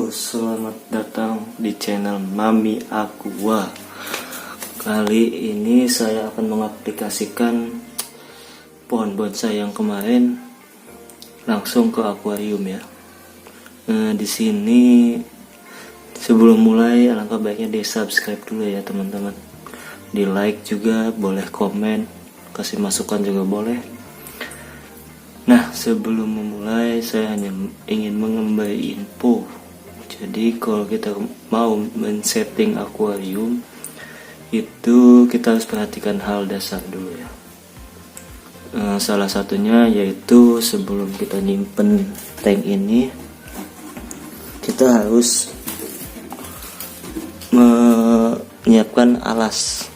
Halo, selamat datang di channel Mami Aqua. Kali ini saya akan mengaplikasikan pohon bonsai yang kemarin langsung ke akuarium ya. Di sini sebelum mulai alangkah baiknya di subscribe dulu ya teman-teman. Di like juga boleh, komen, kasih masukan juga boleh. Nah, sebelum memulai saya hanya ingin mengembali info. Jadi kalau kita mau men-setting akuarium itu kita harus perhatikan hal dasar dulu ya. Salah satunya yaitu sebelum kita nyimpen tank ini, kita harus menyiapkan alas.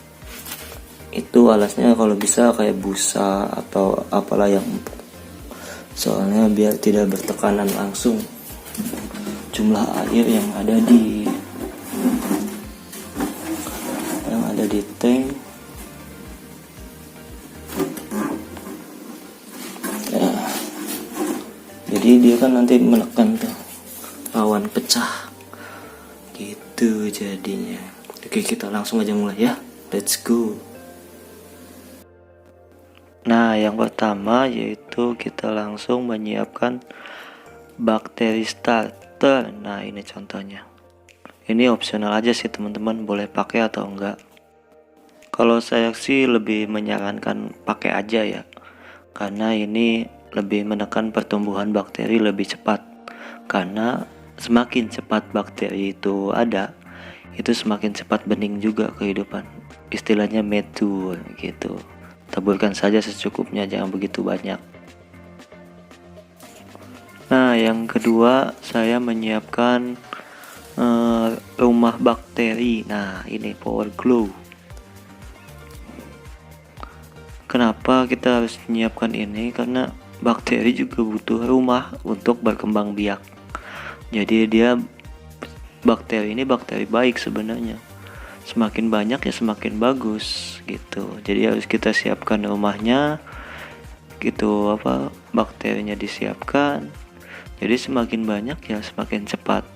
Itu alasnya kalau bisa kayak busa atau apalah yang empuk. Soalnya biar tidak bertekanan langsung jumlah air yang ada di tank ya. Jadi dia kan nanti menekan tuh rawan pecah gitu jadinya. Oke, kita langsung aja mulai ya, let's go. Nah, yang pertama yaitu kita langsung menyiapkan bakteri starter. Nah, ini contohnya. Ini opsional aja sih teman-teman, boleh pakai atau enggak. Kalau saya sih lebih menyarankan pakai aja ya, karena ini lebih menekan pertumbuhan bakteri lebih cepat. Karena semakin cepat bakteri itu ada, itu semakin cepat bening juga kehidupan. Istilahnya mature gitu. Taburkan saja secukupnya, jangan begitu banyak. Nah, yang kedua saya menyiapkan rumah bakteri. Nah, ini Power Glow. Kenapa kita harus menyiapkan ini? Karena bakteri juga butuh rumah untuk berkembang biak. Jadi bakteri ini bakteri baik sebenarnya. Semakin banyak ya semakin bagus gitu. Jadi harus kita siapkan rumahnya gitu, bakterinya disiapkan. Jadi semakin banyak ya semakin cepat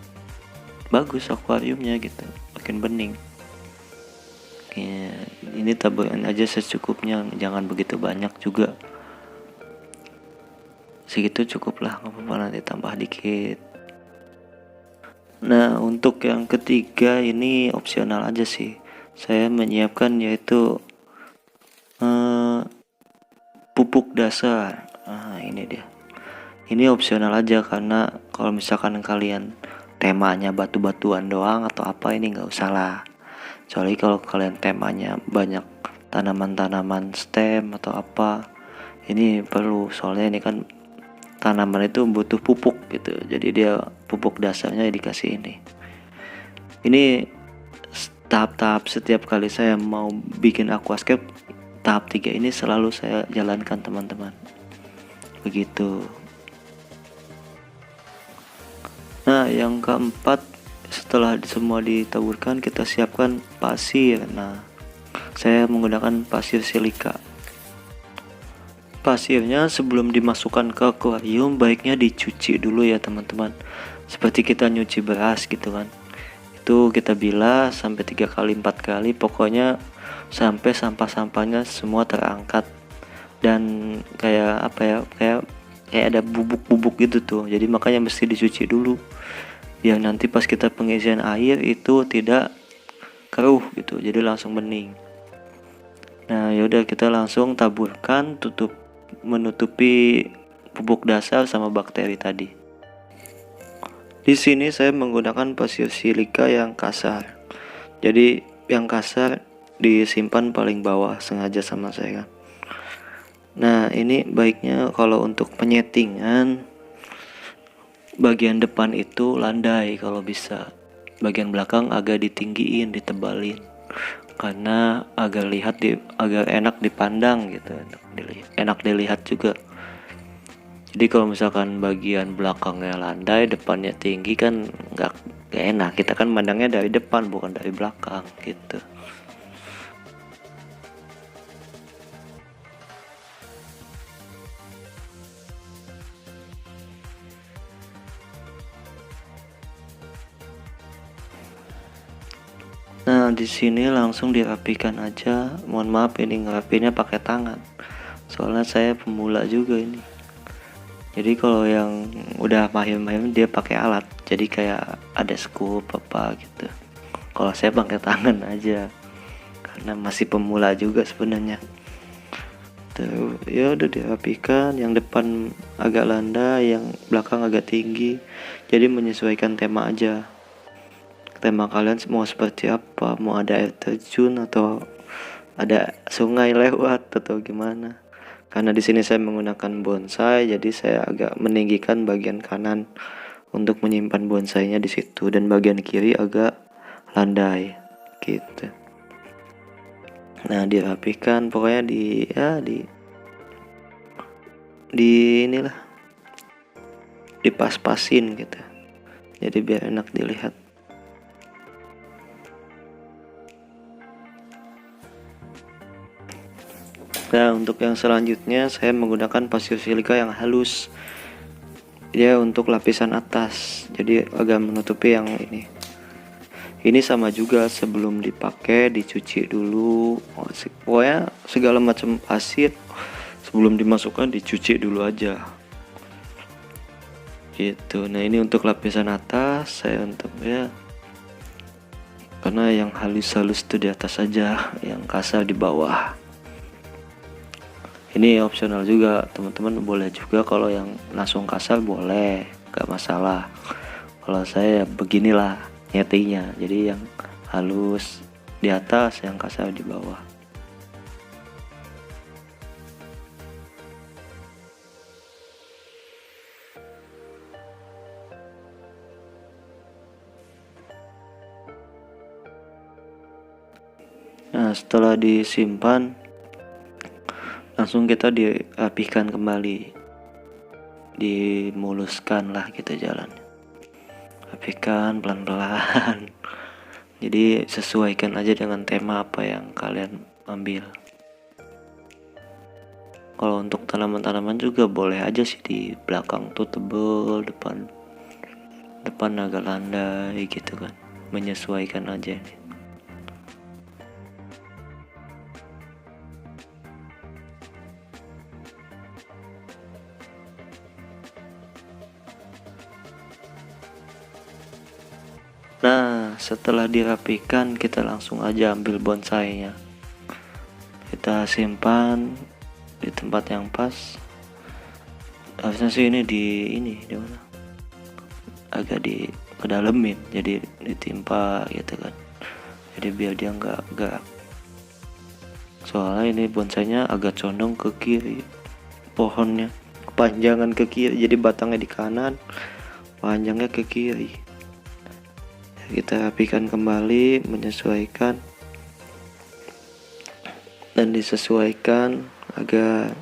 bagus akuariumnya gitu, makin bening ya. Ini taburan aja secukupnya, jangan begitu banyak juga, segitu cukup lah, nggak apa-apa nanti tambah dikit. Nah, untuk yang ketiga ini opsional aja sih, saya menyiapkan yaitu pupuk dasar. Nah, ini dia. Ini opsional aja, karena kalau misalkan kalian temanya batu-batuan doang atau apa, ini nggak usah lah. Kecuali kalau kalian temanya banyak tanaman-tanaman stem atau apa, ini perlu. Soalnya ini kan tanaman itu butuh pupuk gitu, jadi dia pupuk dasarnya dikasih ini. Ini tahap-tahap setiap kali saya mau bikin aquascape, tahap 3 ini selalu saya jalankan teman-teman, begitu. Nah, yang keempat, setelah semua ditaburkan, kita siapkan pasir. Nah, saya menggunakan pasir silika. Pasirnya sebelum dimasukkan ke akuarium baiknya dicuci dulu ya teman-teman, seperti kita nyuci beras gitu kan. Itu kita bilas sampai 3 kali 4 kali, pokoknya sampai sampah-sampahnya semua terangkat. Dan kayak kayak ada bubuk-bubuk gitu tuh. Jadi makanya mesti dicuci dulu, biar nanti pas kita pengisian air itu tidak keruh gitu, jadi langsung bening. Nah, yaudah kita langsung taburkan, menutupi pupuk dasar sama bakteri tadi. Di sini saya menggunakan pasir silika yang kasar. Jadi yang kasar disimpan paling bawah sengaja sama saya. Nah, ini baiknya kalau untuk penyetingan, bagian depan itu landai kalau bisa. Bagian belakang agak ditinggiin, ditebalin. Karena agar enak dipandang gitu, enak dilihat juga. Jadi kalau misalkan bagian belakangnya landai, depannya tinggi, kan nggak enak. Kita kan mandangnya dari depan bukan dari belakang gitu. di sini langsung dirapikan aja. Mohon maaf ini ngerapinya pakai tangan. Soalnya saya pemula juga ini. Jadi kalau yang udah mahir-mahir dia pakai alat. Jadi kayak ada scoop apa gitu. Kalau saya pakai tangan aja. Karena masih pemula juga sebenarnya. Tuh, ya udah dirapikan, yang depan agak landai, yang belakang agak tinggi. Jadi menyesuaikan tema aja. Tema kalian mau seperti apa? Mau ada air terjun atau ada sungai lewat atau gimana? Karena di sini saya menggunakan bonsai, jadi saya agak meninggikan bagian kanan untuk menyimpan bonsainya di situ, dan bagian kiri agak landai gitu. Nah, dirapikan pokoknya di inilah dipas-pasin gitu. Jadi biar enak dilihat. Nah, untuk yang selanjutnya saya menggunakan pasir silika yang halus. Dia untuk lapisan atas. Jadi agak menutupi yang ini. Ini sama juga, sebelum dipakai dicuci dulu. Pokoknya segala macam pasir sebelum dimasukkan dicuci dulu aja. Gitu. Nah, ini untuk lapisan atas, saya untuk karena yang halus-halus itu di atas saja, yang kasar di bawah. Ini opsional juga, teman-teman boleh juga kalau yang langsung kasar boleh, gak masalah. Kalau saya beginilah nyetinya, jadi yang halus di atas, yang kasar di bawah. Nah, setelah disimpan langsung kita dirapikan kembali, dimuluskan lah kita jalan, rapikan pelan-pelan. Jadi sesuaikan aja dengan tema apa yang kalian ambil. Kalau untuk tanaman-tanaman juga boleh aja sih, di belakang tuh tebel, depan agak landai gitu kan, menyesuaikan aja nih. Nah, setelah dirapikan kita langsung aja ambil bonsainya. Kita simpan di tempat yang pas. Harusnya sih ini di mana? Agak di kedalamin, jadi ditimpa gitu kan. Jadi biar dia nggak gerak. Soalnya ini bonsainya agak condong ke kiri, pohonnya kepanjangan ke kiri, jadi batangnya di kanan, panjangnya ke kiri. Kita rapikan kembali, menyesuaikan dan disesuaikan agar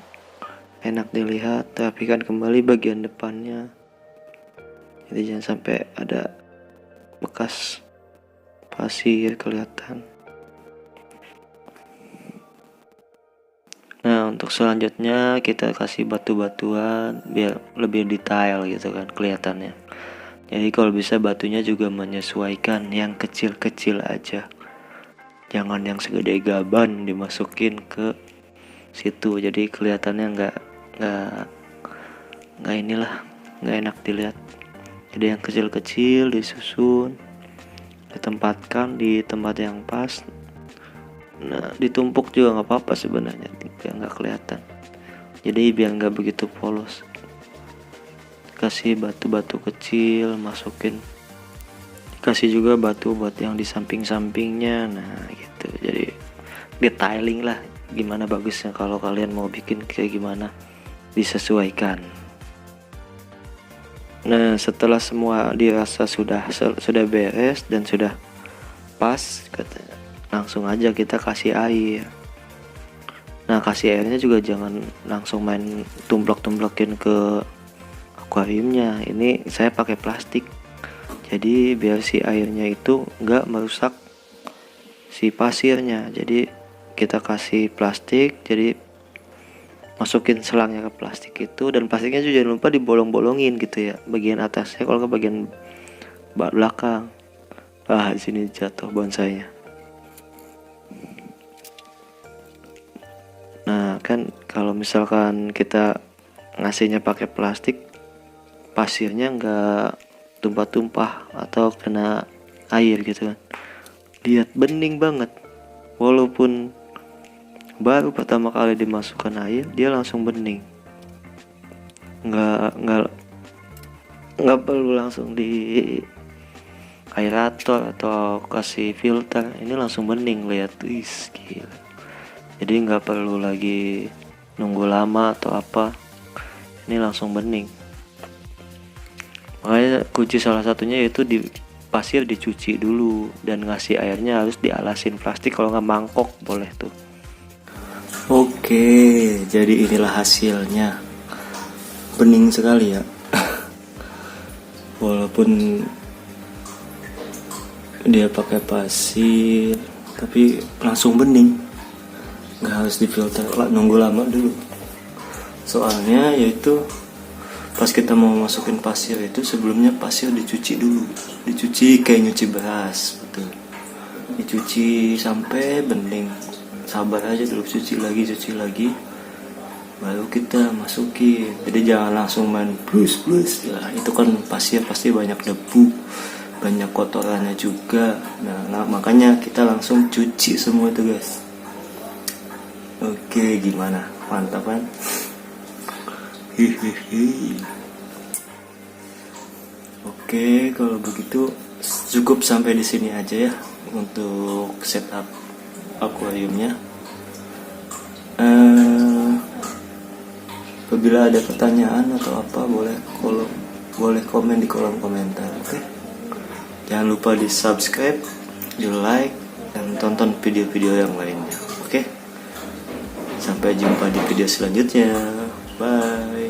enak dilihat. Rapikan kembali bagian depannya, jadi jangan sampai ada bekas pasir kelihatan. Nah, untuk selanjutnya kita kasih batu-batuan biar lebih detail gitu kan kelihatannya. Jadi kalau bisa batunya juga menyesuaikan, yang kecil-kecil aja. Jangan yang segede gaban dimasukin ke situ. Jadi kelihatannya nggak enak dilihat. Jadi yang kecil-kecil disusun, ditempatkan di tempat yang pas. Nah, ditumpuk juga nggak apa-apa sebenarnya, biar nggak kelihatan. Jadi biar nggak begitu polos. Kasih batu-batu kecil, masukin, kasih juga batu buat yang di samping-sampingnya. Nah gitu, jadi detailing lah gimana bagusnya. Kalau kalian mau bikin kayak gimana, disesuaikan. Nah, setelah semua dirasa sudah beres dan sudah pas, langsung aja kita kasih air. Nah, kasih airnya juga jangan langsung main tumblok-tumblokin ke akuariumnya. Ini saya pakai plastik, jadi biar si airnya itu nggak merusak si pasirnya. Jadi kita kasih plastik, jadi masukin selangnya ke plastik itu, dan plastiknya juga jangan lupa dibolong-bolongin gitu ya, bagian atasnya kalau ke bagian belakang. Di sini jatuh bonsainya. Nah kan kalau misalkan kita ngasihnya pakai plastik, pasirnya nggak tumpah-tumpah atau kena air gitu kan. Lihat bening banget, walaupun baru pertama kali dimasukkan air dia langsung bening. Nggak perlu langsung di aerator atau kasih filter, ini langsung bening. Lihat, gila. Jadi nggak perlu lagi nunggu lama atau apa, ini langsung bening. Makanya kunci salah satunya yaitu di pasir dicuci dulu, dan ngasih airnya harus dialasin plastik, kalau nggak mangkok boleh tuh. Oke, jadi inilah hasilnya, bening sekali ya. Walaupun dia pakai pasir tapi langsung bening, nggak harus difilter nunggu lama dulu. Soalnya yaitu pas kita mau masukin pasir itu sebelumnya pasir dicuci dulu, dicuci kayak nyuci beras, betul, dicuci sampai bening. Sabar aja dulu, cuci lagi, baru kita masukin. Jadi jangan langsung main plus ya, itu kan pasir pasti banyak debu, banyak kotorannya juga. Nah makanya kita langsung cuci semua itu guys. Oke, gimana, mantap kan? Oke, kalau begitu cukup sampai di sini aja ya untuk setup akuariumnya. Apabila ada pertanyaan atau apa, boleh komen di kolom komentar. Oke? Jangan lupa di subscribe, di like, dan tonton video-video yang lainnya. Oke? Sampai jumpa di video selanjutnya. Bye.